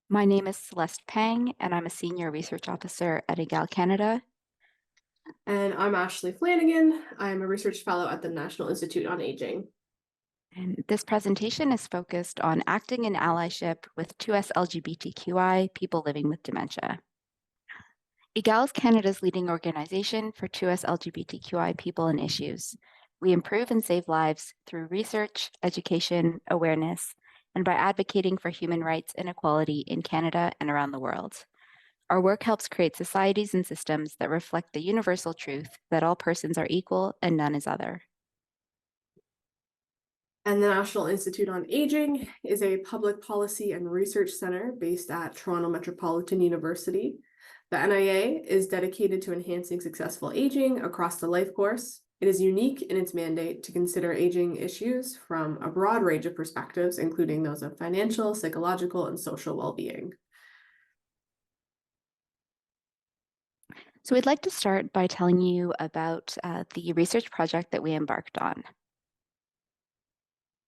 My name is Celeste Pang, and I'm a Senior Research Officer at Egale, Canada. And I'm Ashley Flanagan. I'm a research fellow at the National Institute on Aging. And this presentation is focused on acting in allyship with 2SLGBTQI people living with dementia. Egale is Canada's leading organization for 2SLGBTQI people and issues. We improve and save lives through research, education, awareness, and by advocating for human rights and equality in Canada and around the world. Our work helps create societies and systems that reflect the universal truth that all persons are equal and none is other. And the National Institute on Aging is a public policy and research center based at Toronto Metropolitan University. The NIA is dedicated to enhancing successful aging across the life course. It is unique in its mandate to consider aging issues from a broad range of perspectives, including those of financial, psychological, and social well-being. So we'd like to start by telling you about the research project that we embarked on.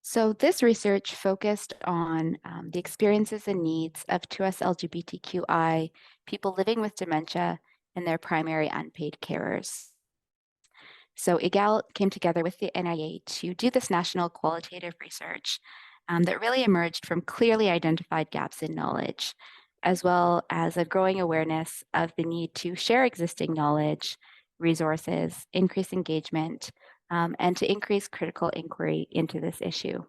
So this research focused on the experiences and needs of 2SLGBTQI people living with dementia and their primary unpaid carers. So Egale came together with the NIA to do this national qualitative research that really emerged from clearly identified gaps in knowledge, as well as a growing awareness of the need to share existing knowledge, resources, increase engagement, and to increase critical inquiry into this issue.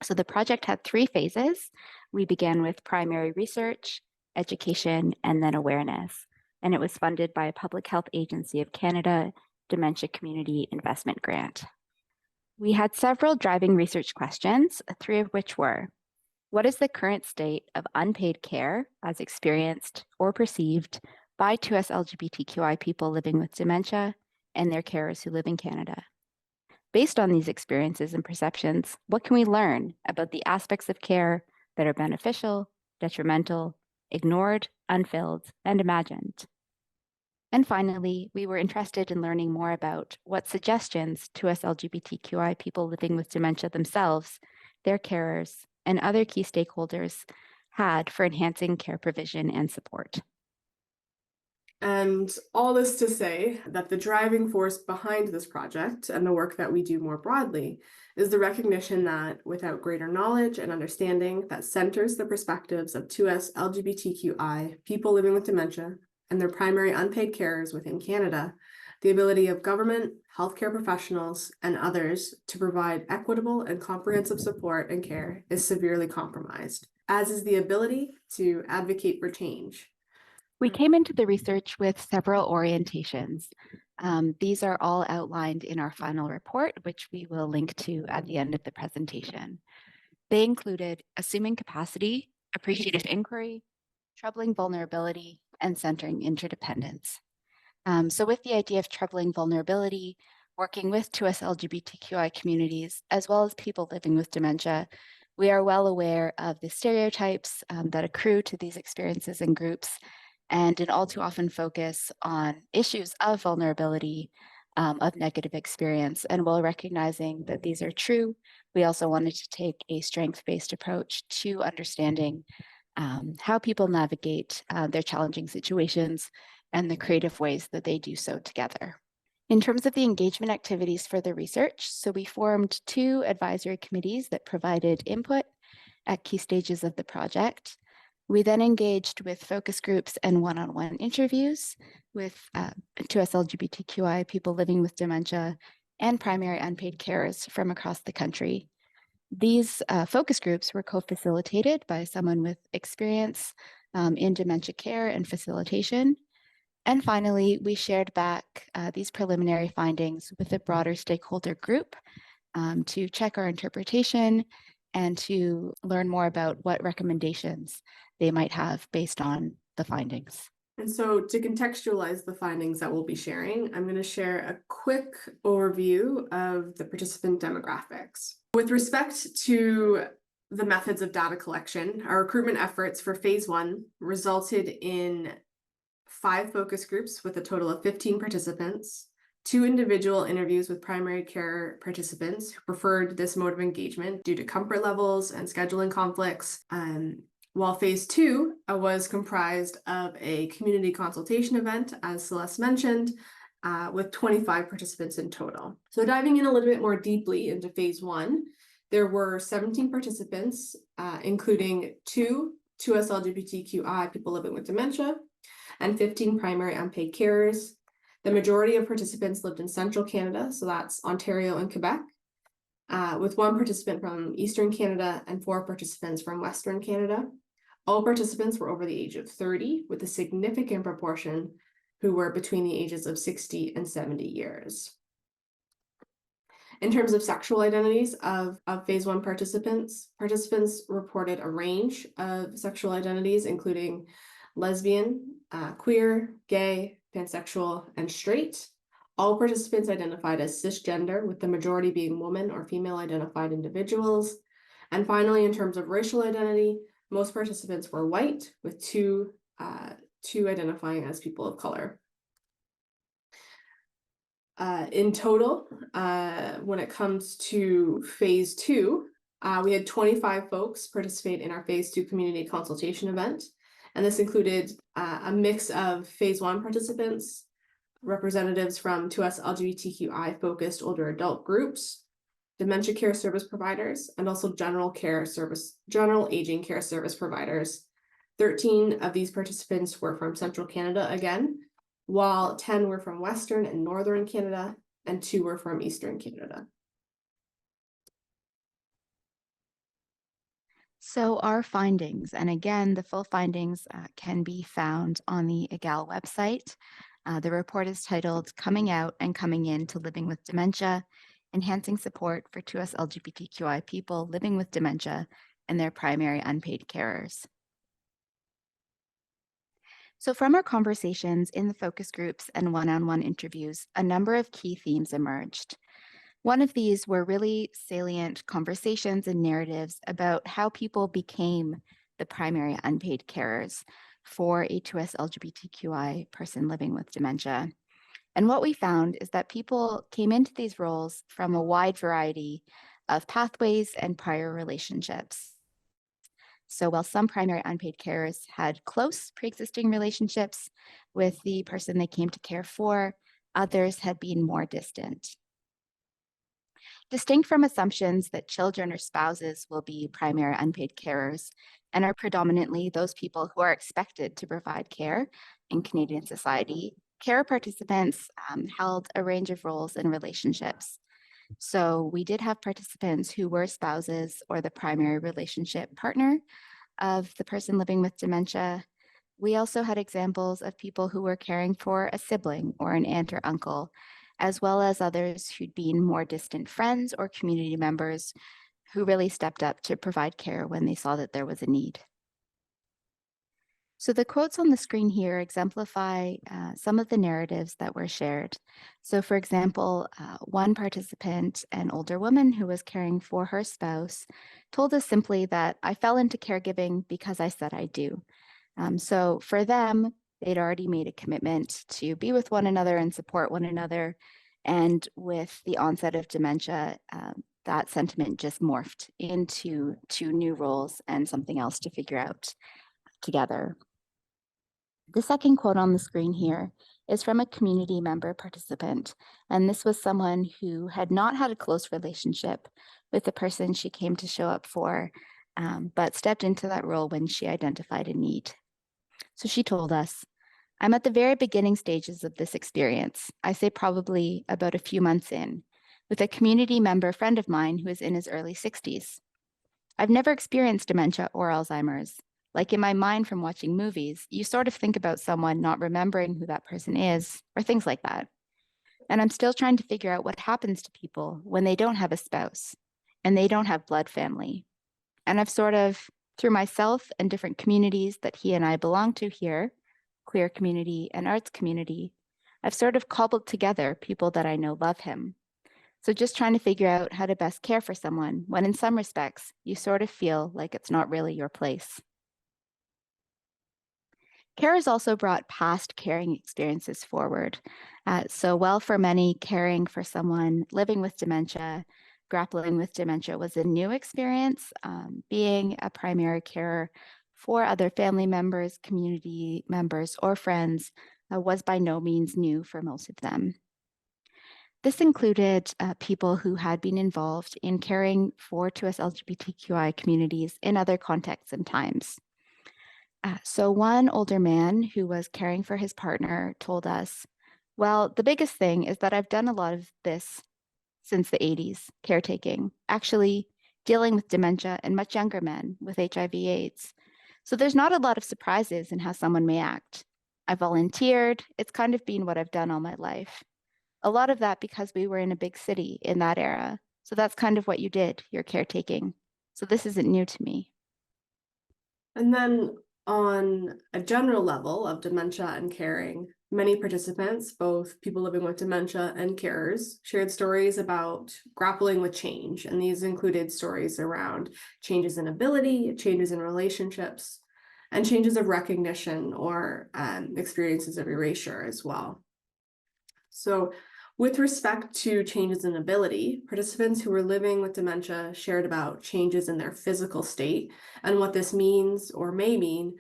So the project had 3 phases. We began with primary research, education, and then awareness. And it was funded by a Public Health Agency of Canada Dementia Community Investment Grant. We had several driving research questions, 3 of which were, what is the current state of unpaid care as experienced or perceived by 2SLGBTQI people living with dementia and their carers who live in Canada? Based on these experiences and perceptions, what can we learn about the aspects of care that are beneficial, detrimental, ignored, unfilled, and imagined? And finally, we were interested in learning more about what suggestions 2SLGBTQI people living with dementia themselves, their carers, and other key stakeholders had for enhancing care provision and support. And all this to say that the driving force behind this project and the work that we do more broadly is the recognition that without greater knowledge and understanding that centers the perspectives of 2S LGBTQI people living with dementia and their primary unpaid carers within Canada, the ability of government, healthcare professionals, and others to provide equitable and comprehensive support and care is severely compromised, as is the ability to advocate for change. We came into the research with several orientations. These are all outlined in our final report, which we will link to at the end of the presentation. They included assuming capacity, appreciative inquiry, troubling vulnerability, and centering interdependence. So with the idea of troubling vulnerability, working with 2S LGBTQI communities, as well as people living with dementia, we are well aware of the stereotypes that accrue to these experiences and groups, and an all too often focus on issues of vulnerability, of negative experience. And while recognizing that these are true, we also wanted to take a strength-based approach to understanding how people navigate their challenging situations and the creative ways that they do so together. In terms of the engagement activities for the research, so we formed 2 advisory committees that provided input at key stages of the project. We then engaged with focus groups and one-on-one interviews with 2S LGBTQI people living with dementia and primary unpaid carers from across the country. These focus groups were co-facilitated by someone with experience in dementia care and facilitation. And finally, we shared back these preliminary findings with a broader stakeholder group to check our interpretation and to learn more about what recommendations they might have based on the findings. And so to contextualize the findings that we'll be sharing, I'm going to share a quick overview of the participant demographics. With respect to the methods of data collection, our recruitment efforts for phase 1 resulted in 5 focus groups with a total of 15 participants, 2 individual interviews with primary care participants who preferred this mode of engagement due to comfort levels and scheduling conflicts, while phase 2 was comprised of a community consultation event, as Celeste mentioned, with 25 participants in total. So diving in a little bit more deeply into phase 1, there were 17 participants, including 2SLGBTQI people living with dementia, and 15 primary unpaid carers. The majority of participants lived in central Canada, so that's Ontario and Quebec, with 1 participant from Eastern Canada and 4 participants from Western Canada. All participants were over the age of 30, with a significant proportion who were between the ages of 60 and 70 years. In terms of sexual identities of phase 1 participants reported a range of sexual identities, including lesbian, queer, gay, pansexual, and straight. All participants identified as cisgender, with the majority being woman or female identified individuals. And finally, in terms of racial identity, most participants were white, with two identifying as people of color. In total, when it comes to phase 2, we had 25 folks participate in our phase 2 community consultation event. And this included a mix of phase 1 participants, representatives from 2SLGBTQI focused older adult groups, dementia care service providers, and also general aging care service providers. 13 of these participants were from Central Canada again, while 10 were from Western and Northern Canada, and 2 were from Eastern Canada. So our findings, and again, the full findings can be found on the Egale website. The report is titled Coming Out and Coming In to Living with Dementia, Enhancing Support for 2SLGBTQI People Living with Dementia and Their Primary Unpaid Carers. So from our conversations in the focus groups and one-on-one interviews, a number of key themes emerged. One of these were really salient conversations and narratives about how people became the primary unpaid carers for a 2SLGBTQI person living with dementia. And what we found is that people came into these roles from a wide variety of pathways and prior relationships. So while some primary unpaid carers had close pre-existing relationships with the person they came to care for, others had been more distant. Distinct from assumptions that children or spouses will be primary unpaid carers and are predominantly those people who are expected to provide care in Canadian society, care participants held a range of roles and relationships. So we did have participants who were spouses or the primary relationship partner of the person living with dementia. We also had examples of people who were caring for a sibling or an aunt or uncle, as well as others who'd been more distant friends or community members who really stepped up to provide care when they saw that there was a need. So the quotes on the screen here exemplify some of the narratives that were shared. So for example, one participant, an older woman who was caring for her spouse, told us simply that I fell into caregiving because I said I do. So for them, they'd already made a commitment to be with one another and support one another. And with the onset of dementia, that sentiment just morphed into 2 new roles and something else to figure out together. The second quote on the screen here is from a community member participant, and this was someone who had not had a close relationship with the person she came to show up for, but stepped into that role when she identified a need. So she told us, I'm at the very beginning stages of this experience. I say probably about a few months in, with a community member friend of mine who is in his early 60s. I've never experienced dementia or Alzheimer's. Like in my mind from watching movies, you sort of think about someone not remembering who that person is, or things like that. And I'm still trying to figure out what happens to people when they don't have a spouse and they don't have blood family. And I've sort of, through myself and different communities that he and I belong to here, queer community and arts community, I've sort of cobbled together people that I know love him. So just trying to figure out how to best care for someone when in some respects, you sort of feel like it's not really your place. Carers also brought past caring experiences forward. So while for many, caring for someone living with dementia, grappling with dementia was a new experience, being a primary carer for other family members, community members, or friends was by no means new for most of them. This included people who had been involved in caring for 2SLGBTQI communities in other contexts and times. So one older man who was caring for his partner told us, well, the biggest thing is that I've done a lot of this since the 80s, caretaking, actually dealing with dementia in much younger men with HIV/AIDS. So there's not a lot of surprises in how someone may act. I volunteered. It's kind of been what I've done all my life. A lot of that because we were in a big city in that era. So that's kind of what you did, your caretaking. So this isn't new to me. And then on a general level of dementia and caring, many participants, both people living with dementia and carers, shared stories about grappling with change. And these included stories around changes in ability, changes in relationships, and changes of recognition or experiences of erasure as well. So with respect to changes in ability, participants who were living with dementia shared about changes in their physical state and what this means or may mean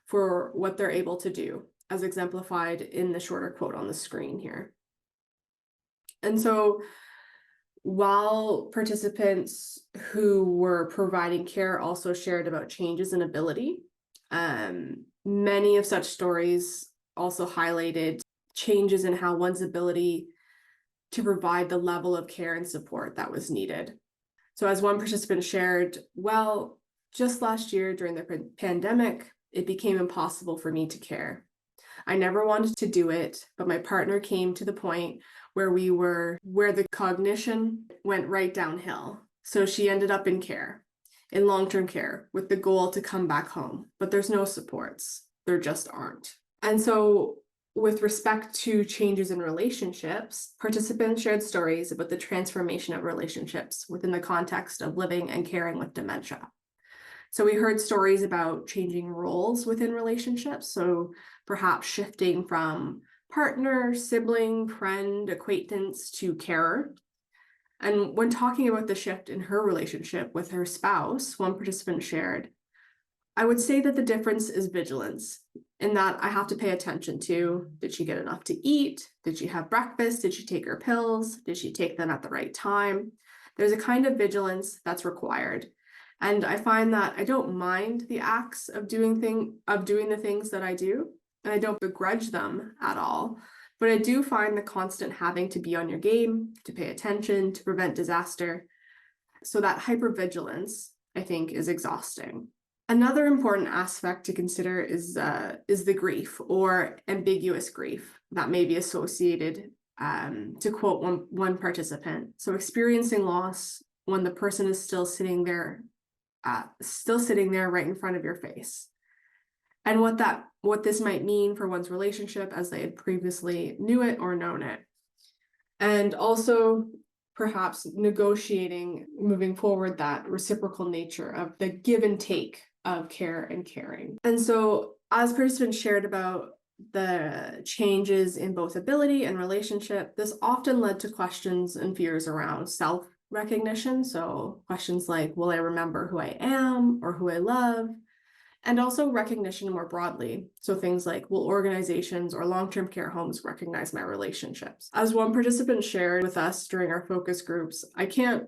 for what they're able to do, as exemplified in the shorter quote on the screen here. And so while participants who were providing care also shared about changes in ability, many of such stories also highlighted changes in how one's ability to provide the level of care and support that was needed. So as one participant shared, well, just last year during the pandemic, it became impossible for me to care. I never wanted to do it, but my partner came to the point where the cognition went right downhill. So she ended up in care, in long-term care, with the goal to come back home, but there's no supports. There just aren't. And so with respect to changes in relationships, participants shared stories about the transformation of relationships within the context of living and caring with dementia. So we heard stories about changing roles within relationships, so perhaps shifting from partner, sibling, friend, acquaintance to carer. And when talking about the shift in her relationship with her spouse, one participant shared, I would say that the difference is vigilance, in that I have to pay attention to, did she get enough to eat? Did she have breakfast? Did she take her pills? Did she take them at the right time? There's a kind of vigilance that's required. And I find that I don't mind the acts of doing the things that I do, and I don't begrudge them at all. But I do find the constant having to be on your game, to pay attention, to prevent disaster. So that hypervigilance, I think, is exhausting. Another important aspect to consider is the grief or ambiguous grief that may be associated, to quote one participant. So experiencing loss when the person is still sitting there right in front of your face. And what this might mean for one's relationship as they had previously knew it or known it. And also perhaps negotiating moving forward that reciprocal nature of the give and take of care and caring. And so as participants shared about the changes in both ability and relationship, this often led to questions and fears around self-recognition. So questions like, will I remember who I am or who I love? And also recognition more broadly. So things like, will organizations or long-term care homes recognize my relationships? As one participant shared with us during our focus groups, I can't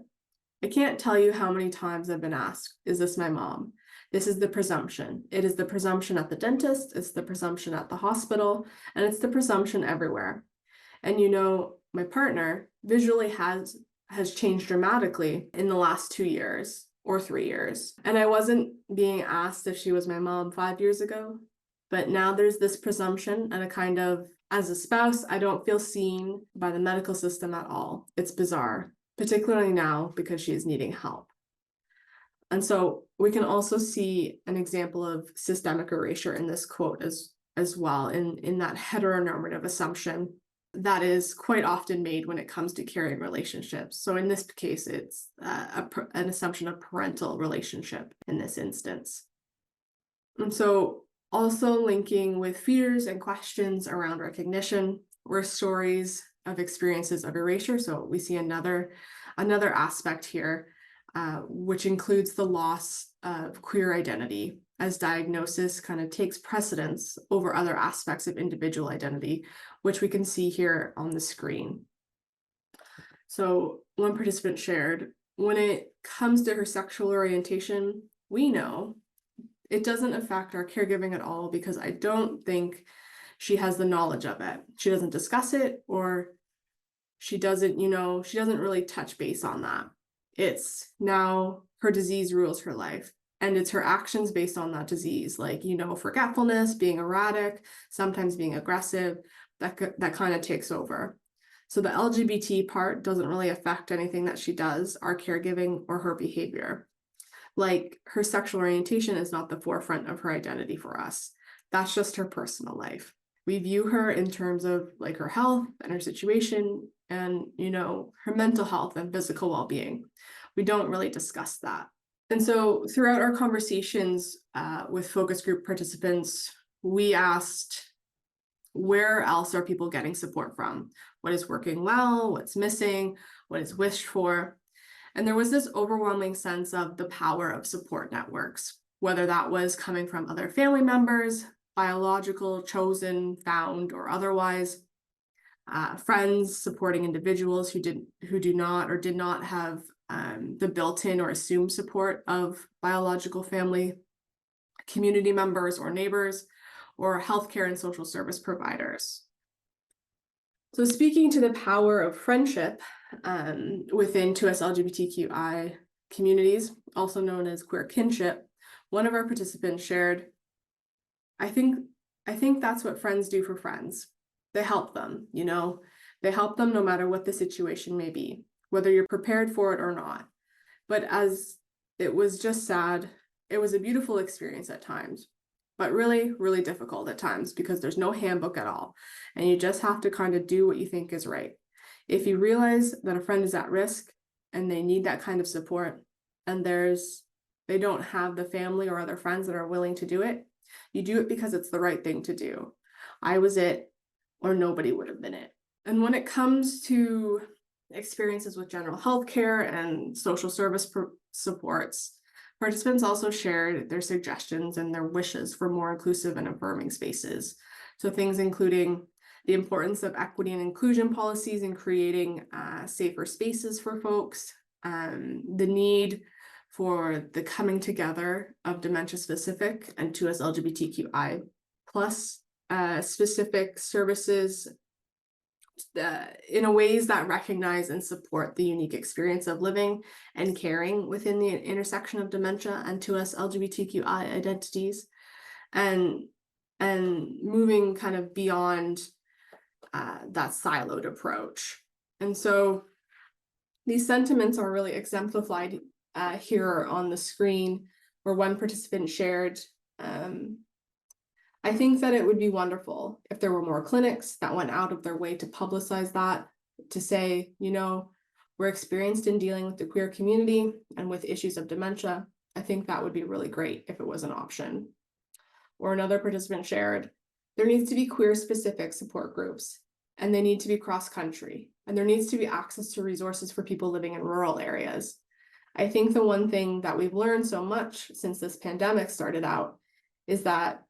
tell you how many times I've been asked, is this my mom? This is the presumption. It is the presumption at the dentist, it's the presumption at the hospital, and it's the presumption everywhere. And my partner visually has changed dramatically in the last 2 years or 3 years. And I wasn't being asked if she was my mom 5 years ago, but now there's this presumption and a kind of, as a spouse, I don't feel seen by the medical system at all. It's bizarre, particularly now because she is needing help. And so we can also see an example of systemic erasure in this quote as well, in that heteronormative assumption that is quite often made when it comes to caring relationships. So in this case, it's an assumption of parental relationship in this instance. And so also linking with fears and questions around recognition were stories of experiences of erasure. So we see another aspect here, which includes the loss of queer identity as diagnosis kind of takes precedence over other aspects of individual identity, which we can see here on the screen. So one participant shared, when it comes to her sexual orientation, we know it doesn't affect our caregiving at all because I don't think she has the knowledge of it. She doesn't discuss it, or she doesn't, she doesn't really touch base on that. It's now her disease rules her life, and it's her actions based on that disease, like, forgetfulness, being erratic, sometimes being aggressive, that kind of takes over. So the LGBT part doesn't really affect anything that she does, our caregiving, or her behavior. Like, her sexual orientation is not the forefront of her identity for us. That's just her personal life. We view her in terms of like her health and her situation and, her mental health and physical well-being. We don't really discuss that. And so throughout our conversations with focus group participants, we asked, where else are people getting support from? What is working well? What's missing? What is wished for? And there was this overwhelming sense of the power of support networks, whether that was coming from other family members, biological, chosen, found, or otherwise, friends supporting individuals who do not or did not have the built-in or assumed support of biological family, community members or neighbors, or healthcare and social service providers. So speaking to the power of friendship within 2SLGBTQI communities, also known as queer kinship, one of our participants shared, I think that's what friends do for friends. They help them, they help them no matter what the situation may be, whether you're prepared for it or not. But as it was just sad, it was a beautiful experience at times, but really, really difficult at times because there's no handbook at all. And you just have to kind of do what you think is right. If you realize that a friend is at risk and they need that kind of support, and they don't have the family or other friends that are willing to do it, you do it because it's the right thing to do. I was it, or nobody would have been it. And when it comes to experiences with general health care and social service supports, participants also shared their suggestions and their wishes for more inclusive and affirming spaces. So things including the importance of equity and inclusion policies in creating safer spaces for folks, the need for the coming together of dementia-specific and 2SLGBTQI plus specific services in a ways that recognize and support the unique experience of living and caring within the intersection of dementia and 2SLGBTQI identities, and moving kind of beyond that siloed approach. And so these sentiments are really exemplified here on the screen, where one participant shared, I think that it would be wonderful if there were more clinics that went out of their way to publicize that, to say, we're experienced in dealing with the queer community and with issues of dementia. I think that would be really great if it was an option. Or another participant shared, there needs to be queer specific support groups, and they need to be cross-country, and there needs to be access to resources for people living in rural areas. I think the one thing that we've learned so much since this pandemic started out is that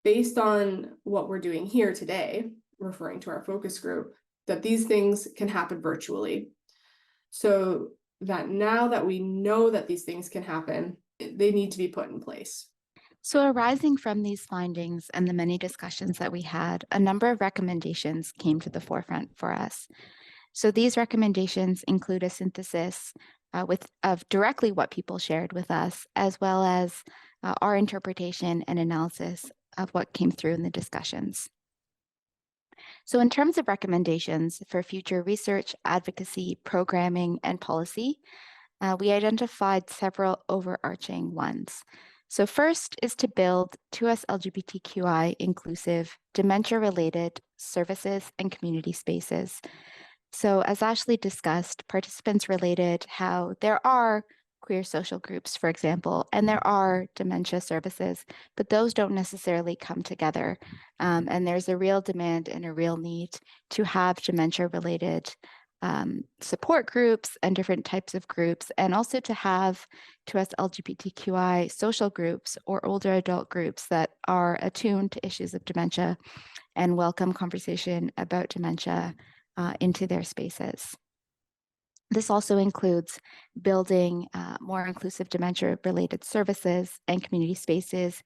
based on what we're doing here today, referring to our focus group, that these things can happen virtually. So that now that we know that these things can happen, they need to be put in place. So arising from these findings and the many discussions that we had, a number of recommendations came to the forefront for us. So these recommendations include a synthesis of directly what people shared with us, as well as our interpretation and analysis of what came through in the discussions. So in terms of recommendations for future research, advocacy, programming, and policy, we identified several overarching ones. So first is to build 2SLGBTQI inclusive, dementia-related services and community spaces. So as Ashley discussed, participants related how there are queer social groups, for example, and there are dementia services, but those don't necessarily come together. And there's a real demand and a real need to have dementia-related support groups and different types of groups, and also to have 2SLGBTQI social groups or older adult groups that are attuned to issues of dementia and welcome conversation about dementia into their spaces. This also includes building more inclusive dementia-related services and community spaces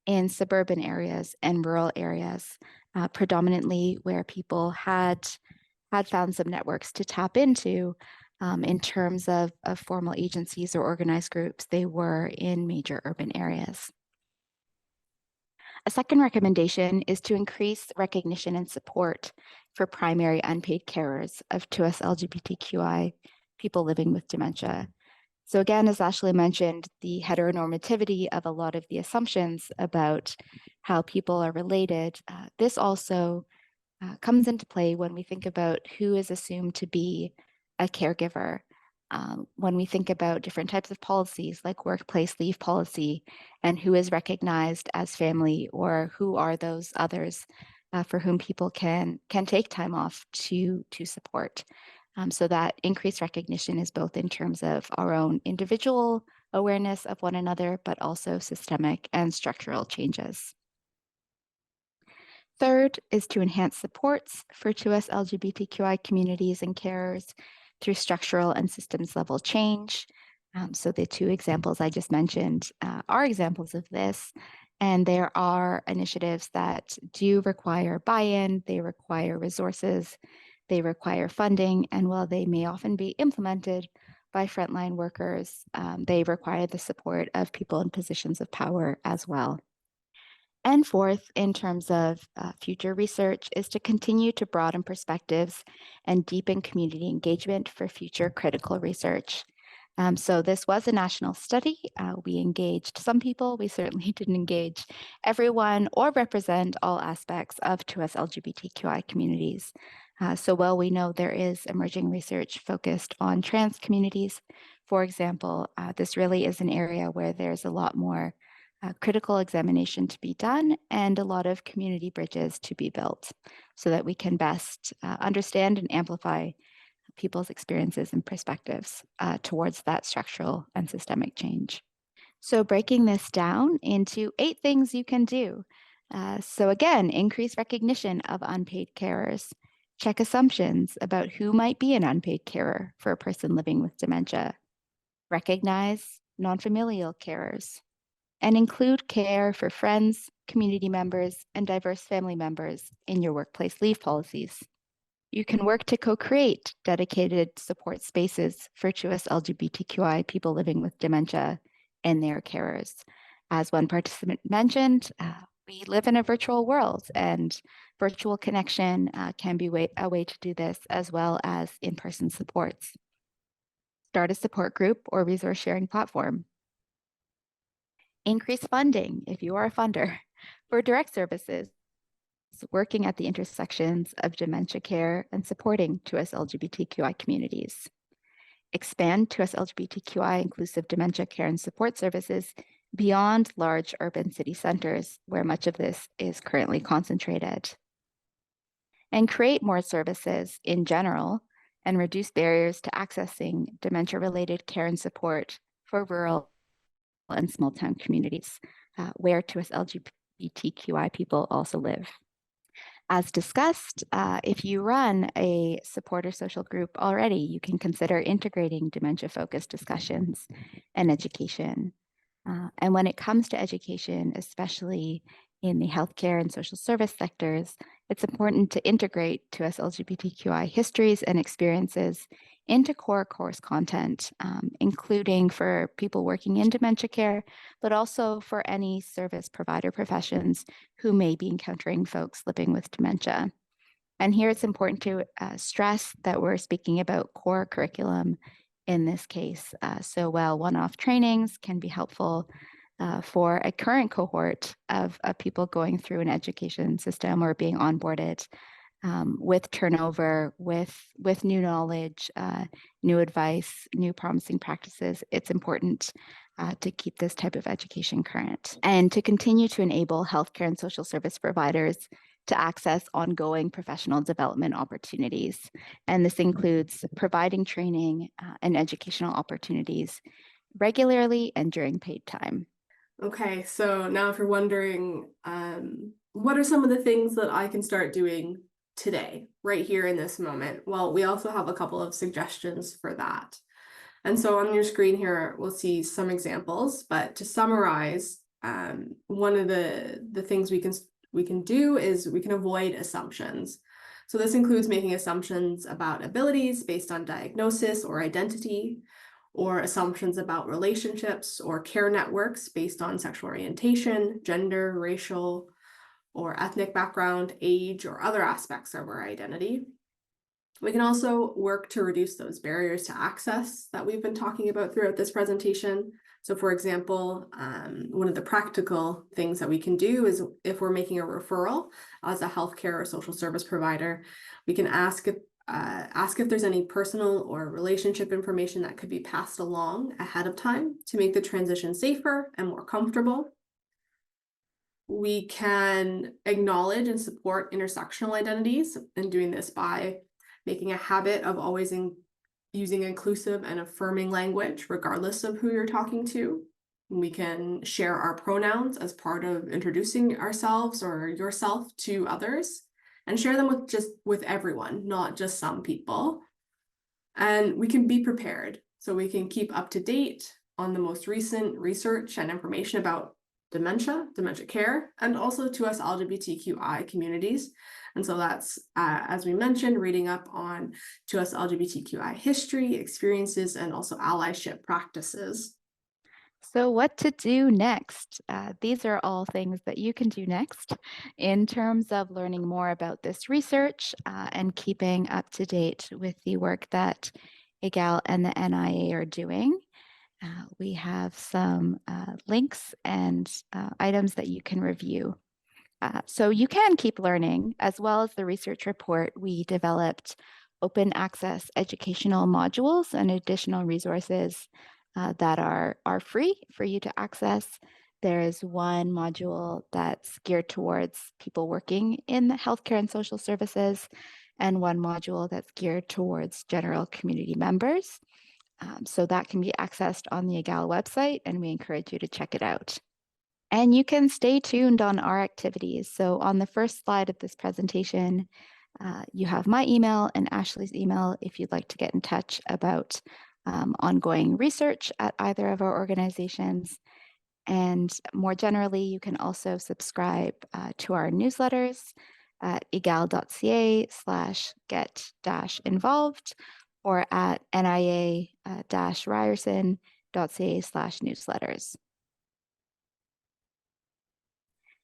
in suburban areas and rural areas, predominantly where people had found some networks to tap into in terms of formal agencies or organized groups. They were in major urban areas. A second recommendation is to increase recognition and support for primary unpaid carers of 2SLGBTQI people living with dementia. So again, as Ashley mentioned, the heteronormativity of a lot of the assumptions about how people are related, this also comes into play when we think about who is assumed to be a caregiver. When we think about different types of policies like workplace leave policy and who is recognized as family, or who are those others for whom people can take time off to support. So that increased recognition is both in terms of our own individual awareness of one another, but also systemic and structural changes. Third is to enhance supports for 2SLGBTQI communities and carers through structural and systems level change. So the two examples I just mentioned are examples of this, and there are initiatives that do require buy-in, they require resources, they require funding, and while they may often be implemented by frontline workers, they require the support of people in positions of power as well. And fourth, in terms of future research, is to continue to broaden perspectives and deepen community engagement for future critical research. So this was a national study. We engaged some people. We certainly didn't engage everyone or represent all aspects of 2SLGBTQI communities. So while we know there is emerging research focused on trans communities, for example, this really is an area where there's a lot more critical examination to be done and a lot of community bridges to be built so that we can best understand and amplify people's experiences and perspectives towards that structural and systemic change. So breaking this down into 8 things you can do. So again, increase recognition of unpaid carers, check assumptions about who might be an unpaid carer for a person living with dementia, recognize non-familial carers, and include care for friends, community members, and diverse family members in your workplace leave policies. You can work to co-create dedicated support spaces for 2SLGBTQI people living with dementia and their carers. As one participant mentioned, we live in a virtual world, and virtual connection can be a way to do this, as well as in-person supports. Start a support group or resource sharing platform. Increase funding, if you are a funder, for direct services working at the intersections of dementia care and supporting 2SLGBTQI communities. Expand 2SLGBTQI inclusive dementia care and support services beyond large urban city centers, where much of this is currently concentrated. And create more services in general and reduce barriers to accessing dementia-related care and support for rural and small town communities where 2SLGBTQI people also live. As discussed, if you run a supporter social group already, you can consider integrating dementia-focused discussions and education. And when it comes to education, especially in the healthcare and social service sectors, it's important to integrate 2SLGBTQI histories and experiences into core course content, including for people working in dementia care, but also for any service provider professions who may be encountering folks living with dementia. And here it's important to stress that we're speaking about core curriculum in this case. So while one-off trainings can be helpful for a current cohort of people going through an education system or being onboarded, with turnover, with new knowledge, new advice, new promising practices, it's important to keep this type of education current and to continue to enable healthcare and social service providers to access ongoing professional development opportunities. And this includes providing training and educational opportunities regularly and during paid time. Okay, so now if you're wondering, what are some of the things that I can start doing today, right here in this moment? Well, we also have a couple of suggestions for that. And so on your screen here, we'll see some examples, but to summarize, one of the things we can do is we can avoid assumptions. So this includes making assumptions about abilities based on diagnosis or identity, or assumptions about relationships or care networks based on sexual orientation, gender, racial, or ethnic background, age, or other aspects of our identity. We can also work to reduce those barriers to access that we've been talking about throughout this presentation. So for example, one of the practical things that we can do is if we're making a referral as a healthcare or social service provider, we can ask if there's any personal or relationship information that could be passed along ahead of time to make the transition safer and more comfortable. We can acknowledge and support intersectional identities, and doing this by making a habit of always using inclusive and affirming language, regardless of who you're talking to. We can share our pronouns as part of introducing ourselves or yourself to others, and share them with everyone, not just some people. And we can be prepared, so we can keep up to date on the most recent research and information about dementia care, and also 2SLGBTQI communities. And so that's, as we mentioned, reading up on 2SLGBTQI history, experiences, and also allyship practices. So what to do next? These are all things that you can do next in terms of learning more about this research and keeping up to date with the work that Egale and the NIA are doing. We have some links and items that you can review. So you can keep learning. As well as the research report, we developed open access educational modules and additional resources that are free for you to access. There is one module that's geared towards people working in the healthcare and social services, and one module that's geared towards general community members. So that can be accessed on the Egale website, and we encourage you to check it out. And you can stay tuned on our activities. So on the first slide of this presentation, you have my email and Ashley's email if you'd like to get in touch about ongoing research at either of our organizations. And more generally, you can also subscribe to our newsletters at egale.ca/get-involved or at nia-ryerson.ca/newsletters.